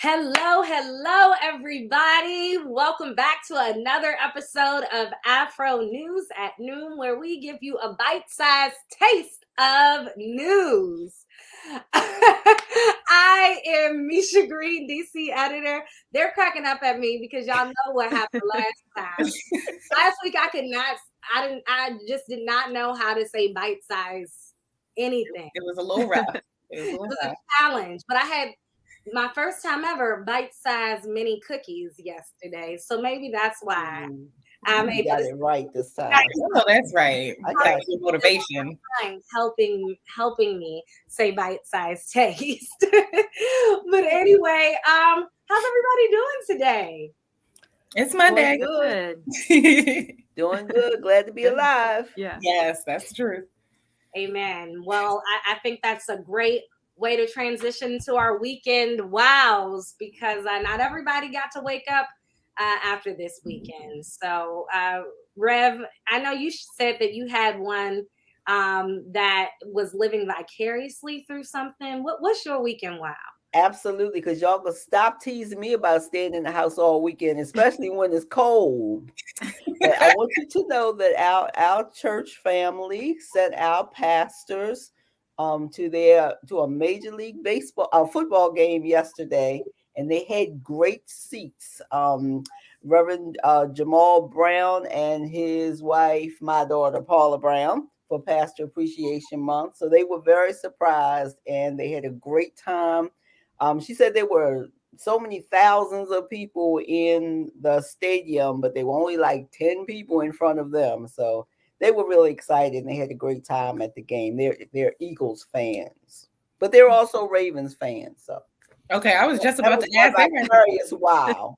Hello, everybody. Welcome back to another episode of Afro News at Noon, where we give you a bite-sized taste of news. I am Misha Green, DC editor. They're cracking up at me because y'all know what happened last time. Last week, I just did not know how to say bite-size anything. It was a little rough. It was a challenge, but I had my first time ever bite-sized mini cookies yesterday, so maybe that's why I'm able got to it right this time. Oh, that's right. I got your motivation. Helping me say bite-sized taste. But anyway, how's everybody doing today? It's Monday. Doing good. Doing good. Glad to be alive. Yeah. Yes, that's true. Amen. Well, I think that's a great way to transition to our weekend wows, because not everybody got to wake up after this weekend. So, Rev, I know you said that you had one that was living vicariously through something. What's your weekend wow? Absolutely, because y'all gonna stop teasing me about staying in the house all weekend, especially when it's cold. But I want you to know that our church family sent our pastors to a Major League football game yesterday, and they had great seats. Reverend Jamal Brown and his wife, my daughter Paula Brown, for Pastor Appreciation Month. So they were very surprised, and they had a great time. She said there were so many thousands of people in the stadium, but there were only like 10 people in front of them. So they were really excited, and they had a great time at the game. They're Eagles fans, but they're also Ravens fans. So okay, I was just about to ask. Wow.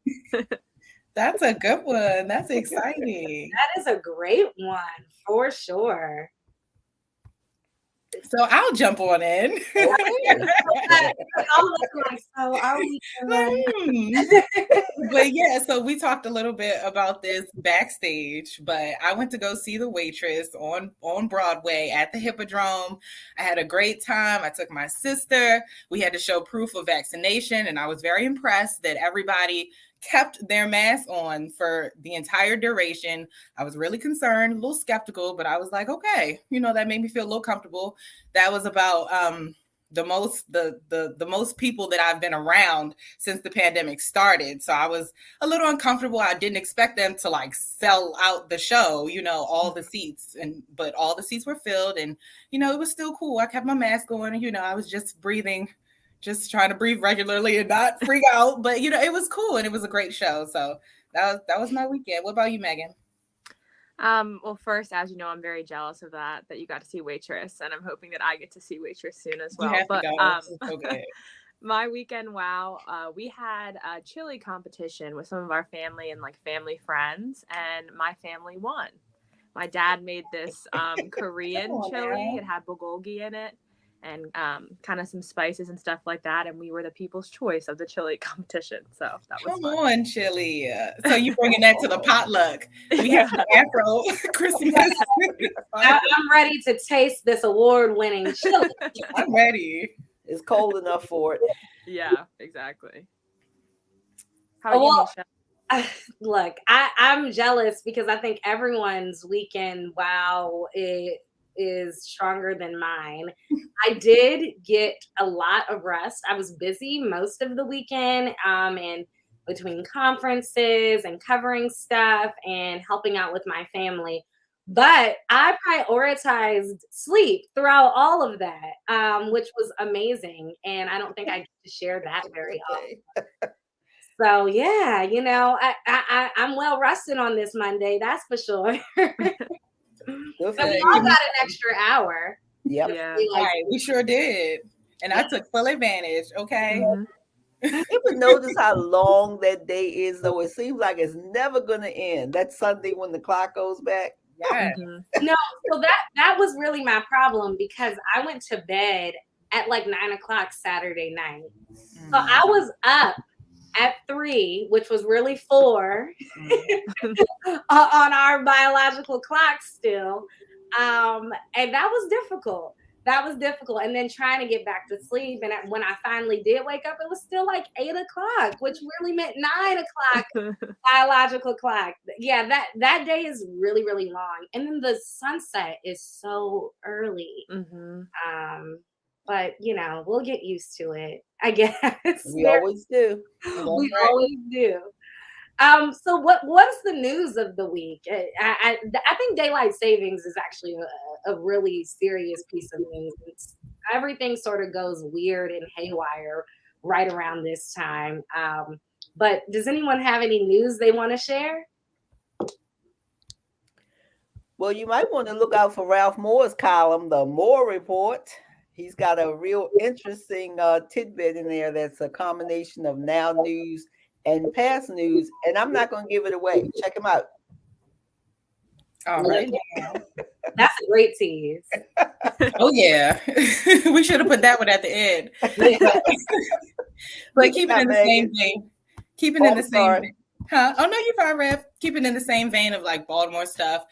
That's a good one. That's exciting. That is a great one for sure. So I'll jump on in. But yeah, so we talked a little bit about this backstage, but I went to go see The Waitress on Broadway at the Hippodrome. I had a great time. I took my sister. We had to show proof of vaccination, and I was very impressed that everybody kept their mask on for the entire duration. I was really concerned, a little skeptical, but I was like, okay, that made me feel a little comfortable. That was about the most people that I've been around since the pandemic started. So I was a little uncomfortable. I didn't expect them to sell out the show, all the seats, but all the seats were filled, and it was still cool. I kept my mask on, and I was just breathing, just trying to breathe regularly and not freak out. But it was cool, and it was a great show. So that was my weekend. What about you, Megan? Well, first, as you know, I'm very jealous of that you got to see Waitress, and I'm hoping that I get to see Waitress soon as well. But my weekend wow, we had a chili competition with some of our family and family friends, and my family won. My dad made this Korean chili. It had bulgogi in it, and kind of some spices and stuff like that, and we were the people's choice of the chili competition. So that was fun. Come on, chili. So you bringing that to the potluck? We have the Afro Christmas. I'm ready to taste this award-winning chili. I'm ready. It's cold enough for it. Yeah, exactly. How are you, Misha? Look, I'm jealous because I think everyone's weekend wow is stronger than mine. I did get a lot of rest. I was busy most of the weekend, and between conferences and covering stuff and helping out with my family. But I prioritized sleep throughout all of that, which was amazing. And I don't think I get to share that very often. So yeah, I'm well rested on this Monday, that's for sure. But we all got an extra hour. Yep. Yeah. Right, we sure did. And I took full advantage, okay? Mm-hmm. You ever notice how long that day is, though? It seems like it's never going to end. That Sunday when the clock goes back. Yeah. No, so that was really my problem, because I went to bed at 9:00 Saturday night. So I was up at 3, which was really 4 on our biological clock still. And that was difficult. That was difficult. And then trying to get back to sleep. And when I finally did wake up, it was still like 8 o'clock, which really meant 9 o'clock biological clock. Yeah, that day is really, really long. And then the sunset is so early. But we'll get used to it, I guess. We always do. We always do. So what's the news of the week? I think daylight savings is actually a really serious piece of news. Everything sort of goes weird and haywire right around this time. But does anyone have any news they want to share? Well, you might want to look out for Ralph Moore's column, the Moore Report. He's got a real interesting tidbit in there that's a combination of now news and past news, and I'm not going to give it away. Check him out. All right. That's a great tease. Oh, yeah. We should have put that one at the end. But keep it in the same vein. Keeping in the same vein. Huh? Oh, no, you're fine, Rev. Keeping in the same vein of like Baltimore stuff.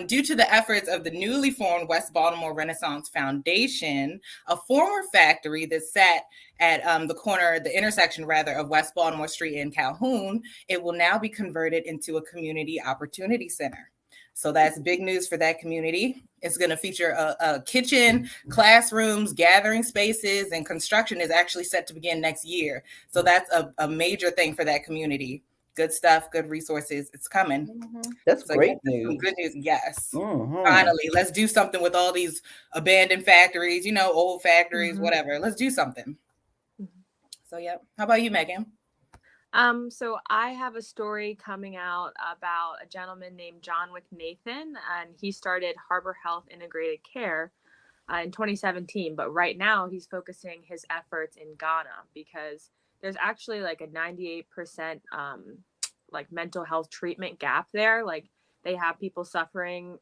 Due to the efforts of the newly formed West Baltimore Renaissance Foundation, a former factory that sat at the intersection of West Baltimore Street and Calhoun, it will now be converted into a community opportunity center. So that's big news for that community. It's going to feature a kitchen, classrooms, gathering spaces, and construction is actually set to begin next year. So that's a major thing for that community. Good stuff, good resources. It's coming. That's great news. Good news, yes. Finally, let's do something with all these abandoned factories, old factories, whatever. Let's do something. So, yeah. How about you, Megan? So I have a story coming out about a gentleman named John Nathan, and he started Harbor Health Integrated Care in 2017. But right now he's focusing his efforts in Ghana because there's actually like a 98% like mental health treatment gap there. Like they have people suffering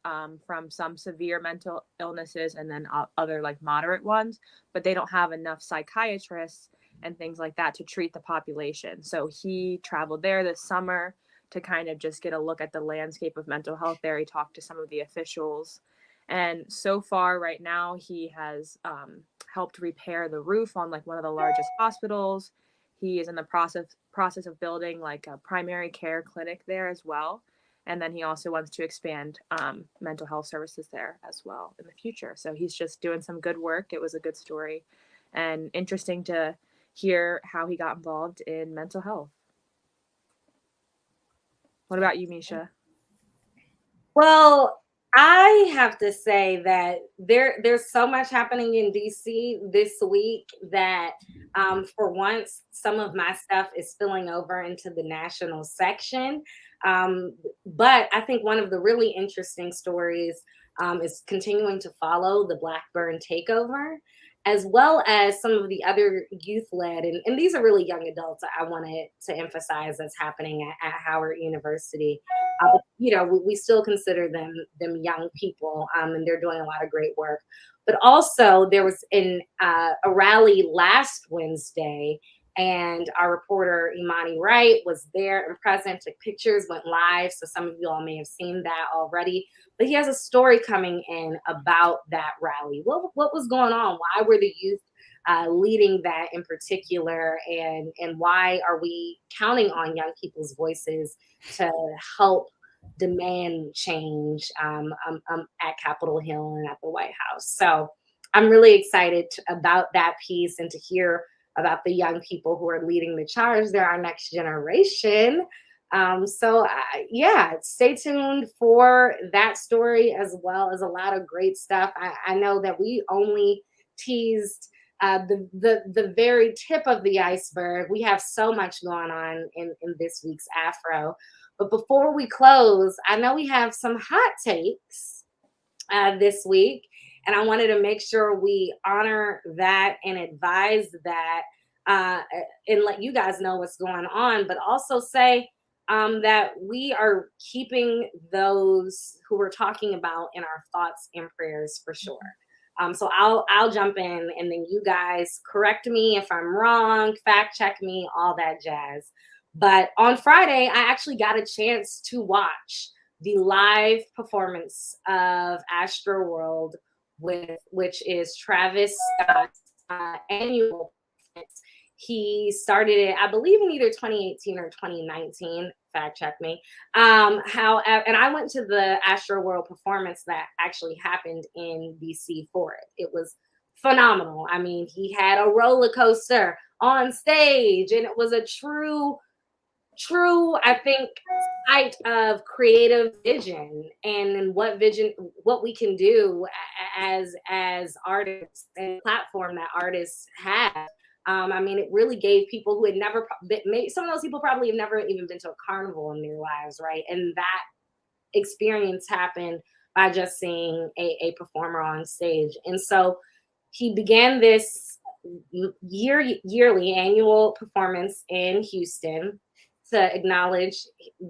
from some severe mental illnesses and then other like moderate ones, but they don't have enough psychiatrists and things like that to treat the population. So he traveled there this summer to kind of just get a look at the landscape of mental health there. He talked to some of the officials. And so far right now, he has helped repair the roof on like one of the largest hospitals. He is in the process of building like a primary care clinic there as well. And then he also wants to expand mental health services there as well in the future. So he's just doing some good work. It was a good story and interesting to hear how he got involved in mental health. What about you, Misha? Well, I have to say that there's so much happening in DC this week that for once, some of my stuff is spilling over into the national section. But I think one of the really interesting stories is continuing to follow the Blackburn takeover, as well as some of the other youth-led, and these are really young adults I wanted to emphasize that's happening at Howard University. We still consider them young people, and they're doing a lot of great work. But also there was a rally last Wednesday, and our reporter Imani Wright was there and present, took pictures, went live. So some of you all may have seen that already. But he has a story coming in about that rally. What was going on? Why were the youth leading that in particular? And why are we counting on young people's voices to help demand change at Capitol Hill and at the White House? So I'm really excited about that piece and to hear about the young people who are leading the charge. They're our next generation. Stay tuned for that story as well as a lot of great stuff. I know that we only teased the very tip of the iceberg. We have so much going on in this week's Afro. But before we close, I know we have some hot takes this week. And I wanted to make sure we honor that and advise that and let you guys know what's going on, but also say that we are keeping those who we're talking about in our thoughts and prayers for sure. So I'll jump in and then you guys correct me if I'm wrong, fact check me, all that jazz. But on Friday, I actually got a chance to watch the live performance of Astroworld which is Travis Scott's annual performance. He started it, I believe, in either 2018 or 2019. Fact check me. However, and I went to the Astro World performance that actually happened in DC for it. It was phenomenal. I mean, he had a roller coaster on stage, and it was a true, I think, sight of creative vision and what we can do as artists and platform that artists have. I mean, it really gave people who had never been, some of those people probably have never even been to a carnival in their lives, right? And that experience happened by just seeing a performer on stage. And so he began this yearly annual performance in Houston to acknowledge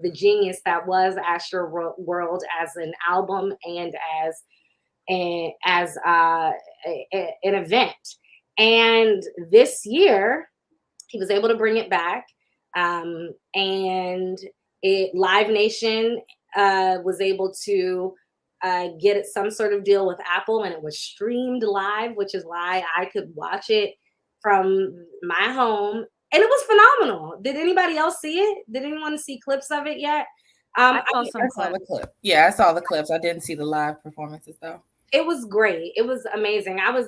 the genius that was Astro World as an album and as an event. And this year, he was able to bring it back, and Live Nation was able to get some sort of deal with Apple, and it was streamed live, which is why I could watch it from my home. And it was phenomenal. Did anybody else see it? Did anyone see clips of it yet? I saw the clip. Yeah, I saw the clips. I didn't see the live performances though. It was great. It was amazing. I was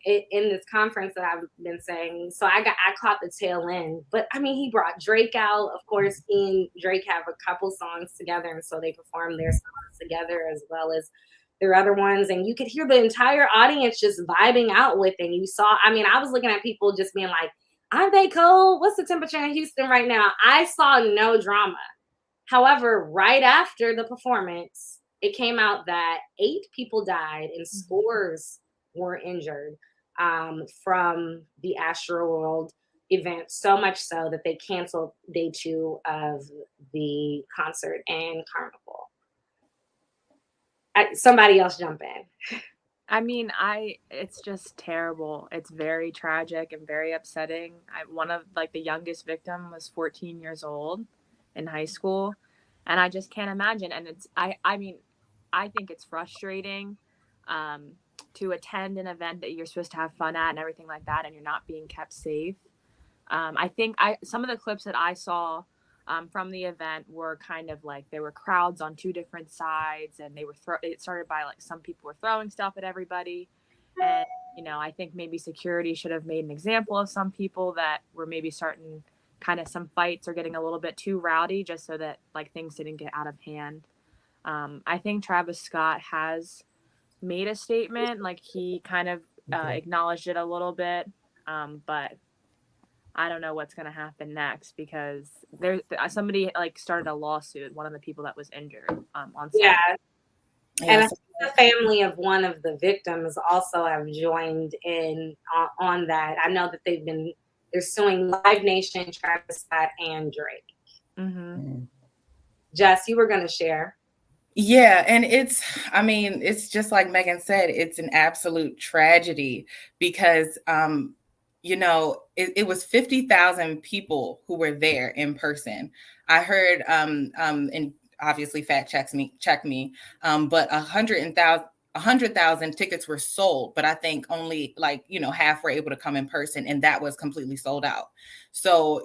in this conference that I've been saying, so I caught the tail end. But I mean, he brought Drake out. Of course, he and Drake have a couple songs together, and so they performed their songs together as well as their other ones. And you could hear the entire audience just vibing out with it. And you saw, I mean, I was looking at people just being like, aren't they cold? What's the temperature in Houston right now? I saw no drama. However, right after the performance, it came out that 8 people died and scores were injured from the Astro World event, so much so that they canceled day 2 of the concert and carnival. Somebody else jump in. I mean, it's just terrible. It's very tragic and very upsetting. One of the youngest victim was 14 years old in high school, and I just can't imagine. And I mean, I think it's frustrating to attend an event that you're supposed to have fun at and everything like that, and you're not being kept safe. I think some of the clips that I saw from the event were kind of like there were crowds on 2 different sides, and they were it started by some people were throwing stuff at everybody, and I think maybe security should have made an example of some people that were maybe starting kind of some fights or getting a little bit too rowdy, just so that things didn't get out of hand. I think Travis Scott has made a statement, he kind of acknowledged it a little bit, but I don't know what's going to happen next, because there's somebody started a lawsuit, one of the people that was injured on Saturday. Yeah. And I think the family of one of the victims also have joined in on that. I know that they're suing Live Nation, Travis Scott, and Drake. Mm-hmm. Jess, you were going to share. Yeah, and it's just like Megan said, it's an absolute tragedy because it was 50,000 people who were there in person. I heard, and obviously check me, but 100,000 tickets were sold, but I think only half were able to come in person, and that was completely sold out. So,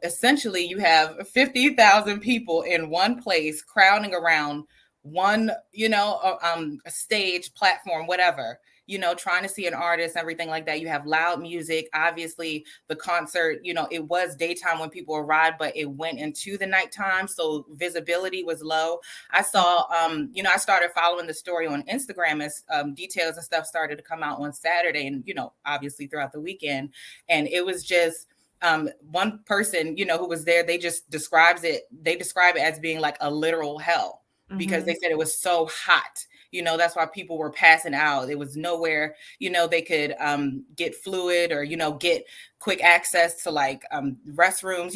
essentially you have 50,000 people in one place crowding around one, a stage, platform, whatever, trying to see an artist, everything like that. You have loud music. Obviously, the concert, it was daytime when people arrived, but it went into the nighttime. So visibility was low. I saw, I started following the story on Instagram as details and stuff started to come out on Saturday and, obviously throughout the weekend. And it was just one person, who was there, they describe it as being like a literal hell. Because they said it was so hot, that's why people were passing out. There was nowhere, they could get fluid or, get quick access to restrooms,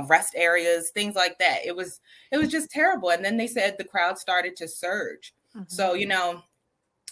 rest areas, things like that. It was just terrible. And then they said the crowd started to surge. So,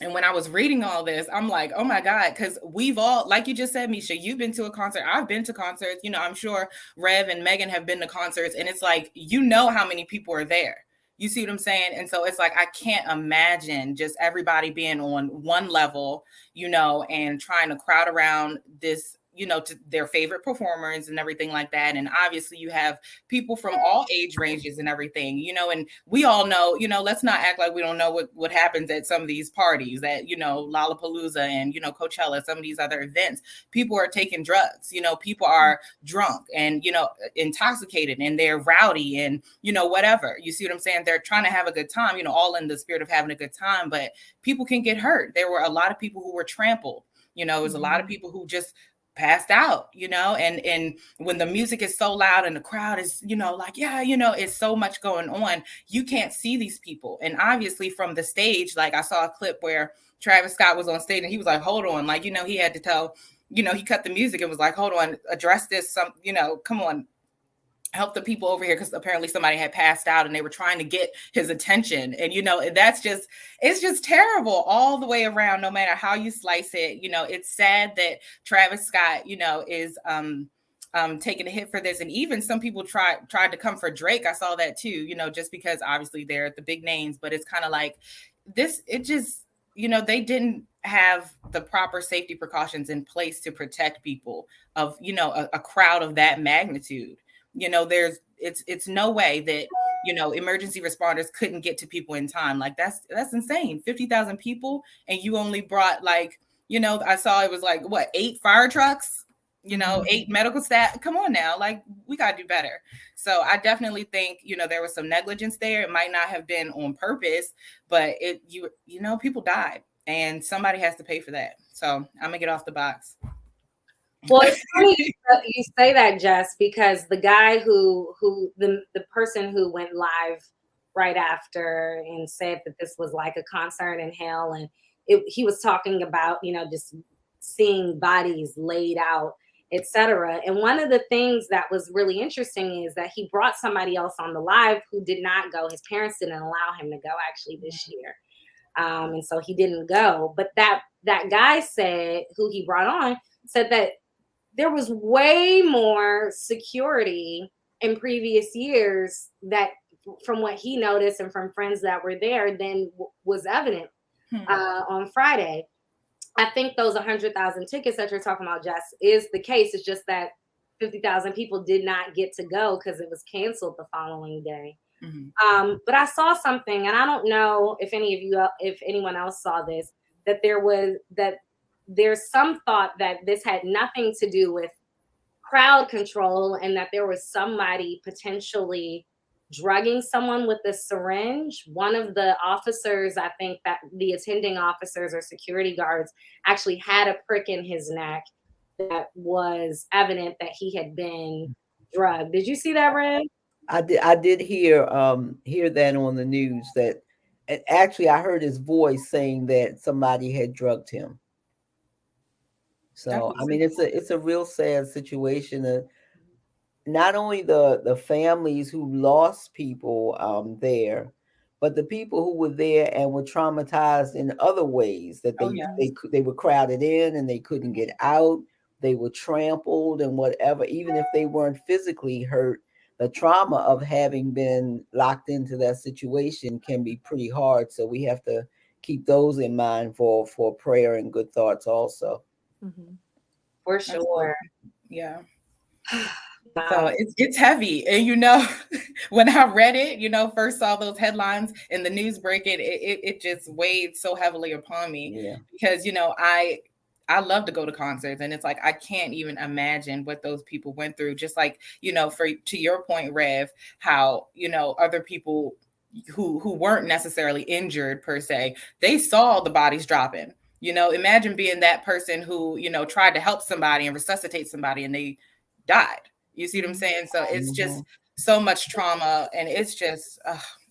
and when I was reading all this, I'm like, oh my God, because we've all, like you just said, Misha, you've been to a concert. I've been to concerts. I'm sure Rev and Megan have been to concerts. And it's like, how many people are there. You see what I'm saying? And so it's like, I can't imagine just everybody being on one level, and trying to crowd around this, to their favorite performers and everything like that. And obviously you have people from all age ranges and everything, and we all know, let's not act like we don't know what happens at some of these parties at, Lollapalooza and, Coachella, some of these other events. People are taking drugs, people are drunk and, intoxicated, and they're rowdy and, whatever. You see what I'm saying? They're trying to have a good time, all in the spirit of having a good time, but people can get hurt. There were a lot of people who were trampled. It was a lot of people who just passed out, and when the music is so loud and the crowd is, it's so much going on, you can't see these people. And obviously from the stage, like I saw a clip where Travis Scott was on stage and he was like, hold on, like, he had to tell, he cut the music and was like, hold on, address this, come on, help the people over here, because apparently somebody had passed out and they were trying to get his attention. And it's just terrible all the way around, no matter how you slice it. It's sad that Travis Scott is taking a hit for this, and even some people tried to come for Drake. I saw that too, just because obviously they're the big names, but it's kind of like this, it just, they didn't have the proper safety precautions in place to protect people of a crowd of that magnitude. It's no way that emergency responders couldn't get to people in time. Like that's insane. 50,000 people, and you only brought like, I saw it was like 8 fire trucks, 8 medical staff. Come on now, like we gotta do better. So I definitely think there was some negligence there. It might not have been on purpose, but people died, and somebody has to pay for that. So I'm gonna get off the box. Well, it's funny you say that, Jess, because the guy the person who went live right after and said that this was like a concert in hell, and he was talking about, just seeing bodies laid out, etc. And one of the things that was really interesting is that he brought somebody else on the live who did not go. His parents didn't allow him to go actually this year. And so he didn't go. But that guy said, who he brought on, said that there was way more security in previous years, that from what he noticed and from friends that were there, than was evident on Friday. I think those 100,000 tickets that you're talking about, Jess, is the case. It's just that 50,000 people did not get to go because it was canceled the following day. Mm-hmm. But I saw something, and I don't know if anyone else saw this, that there's some thought that this had nothing to do with crowd control, and that there was somebody potentially drugging someone with a syringe. One of the officers, I think that the attending officers or security guards, actually had a prick in his neck that was evident that he had been drugged. Did you see that, Red? I did hear that on the news, that, and actually I heard his voice saying that somebody had drugged him. So I mean, it's a real sad situation. Not only the families who lost people there, but the people who were there and were traumatized in other ways, that they were crowded in and they couldn't get out. They were trampled and whatever. Even if they weren't physically hurt, the trauma of having been locked into that situation can be pretty hard. So we have to keep those in mind for prayer and good thoughts also. Mm-hmm. For sure. Yeah. So it's heavy. And, when I read it, first saw those headlines and the news break it just weighed so heavily upon me because, I love to go to concerts, and it's like, I can't even imagine what those people went through. Just like, to your point, Rev, how, other people who weren't necessarily injured per se, they saw the bodies dropping. Imagine being that person who, tried to help somebody and resuscitate somebody and they died. You see what I'm saying? So it's just so much trauma, and it's just,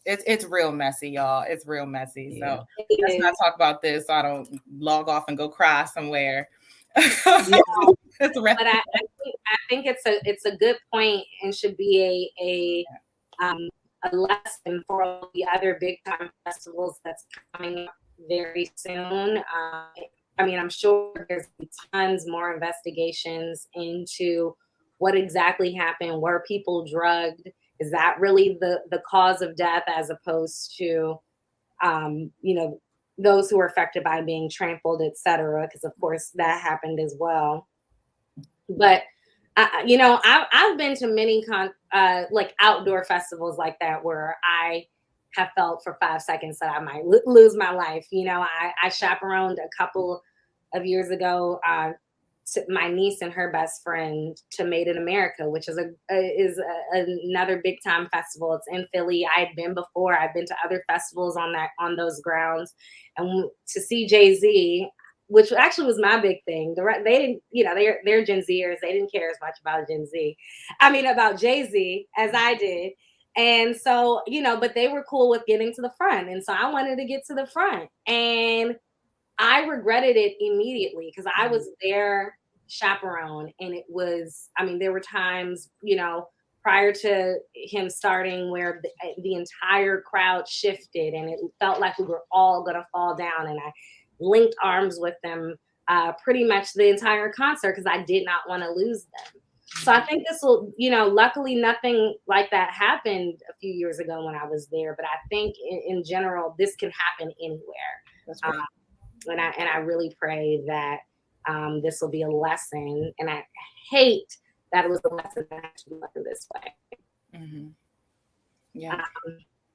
it's real messy, y'all. It's real messy. So let's not talk about this so I don't log off and go cry somewhere. Yeah. But I think it's a good point, and should be a lesson for all the other big time festivals that's coming up very soon. I mean, I'm sure there's tons more investigations into what exactly happened. Were people drugged? is that really the cause of death, as opposed to, those who were affected by being trampled, etc. Because of course that happened as well. But I've been to many like outdoor festivals like that where I have felt for 5 seconds that I might lose my life. I chaperoned a couple of years ago, my niece and her best friend to Made in America, which is another big time festival. It's in Philly. I had been before. I've been to other festivals on those grounds, and to see Jay-Z, which actually was my big thing. They didn't, they're Gen Zers. They didn't care as much about about Jay-Z as I did. And so, but they were cool with getting to the front. And so I wanted to get to the front. And I regretted it immediately because I was their chaperone. And it was, there were times, prior to him starting where the entire crowd shifted and it felt like we were all going to fall down. And I linked arms with them pretty much the entire concert because I did not want to lose them. So I think this will, luckily nothing like that happened a few years ago when I was there. But I think in general, this can happen anywhere. That's right. And I really pray that this will be a lesson. And I hate that it was a lesson that I should learn this way. Mm-hmm. Yeah.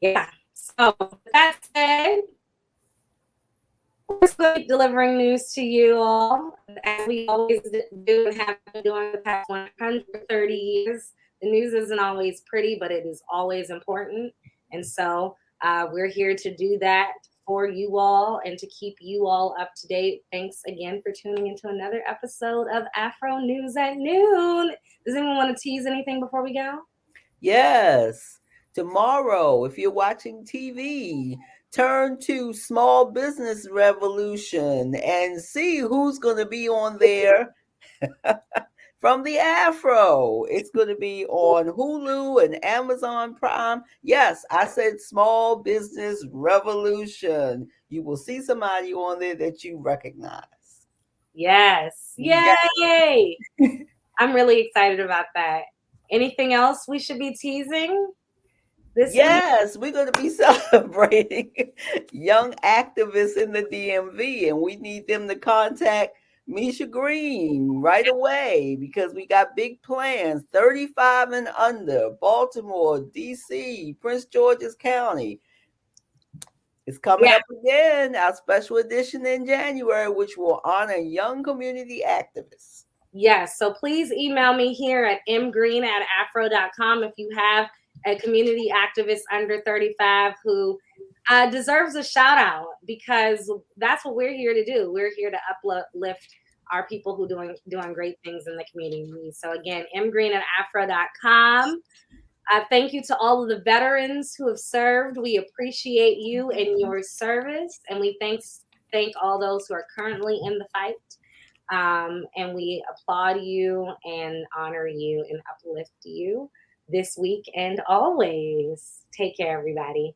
Yeah. So with that said, we're still delivering news to you all, as we always do and have been doing the past 130 years. The news isn't always pretty, but it is always important. And so we're here to do that for you all and to keep you all up to date. Thanks again for tuning into another episode of Afro News at Noon. Does anyone want to tease anything before we go? Yes. Tomorrow, if you're watching TV, turn to Small Business Revolution and see who's going to be on there from the Afro. It's going to be on Hulu and Amazon Prime. Yes, I said Small Business Revolution. You will see somebody on there that you recognize. Yes. Yay! I'm really excited about that. Anything else we should be teasing? Yes, we're going to be celebrating young activists in the DMV, and we need them to contact Misha Green right away because we got big plans. 35 and under, Baltimore, DC, Prince George's County. It's coming up again, our special edition in January, which will honor young community activists. Yes, so please email me here at mgreen@afro.com if you have a community activist under 35 who deserves a shout out, because that's what we're here to do. We're here to uplift our people who doing great things in the community. So again, mgreen@afro.com. Thank you to all of the veterans who have served. We appreciate you and your service, and we thank all those who are currently in the fight. And we applaud you and honor you and uplift you this week and always. Take care, everybody.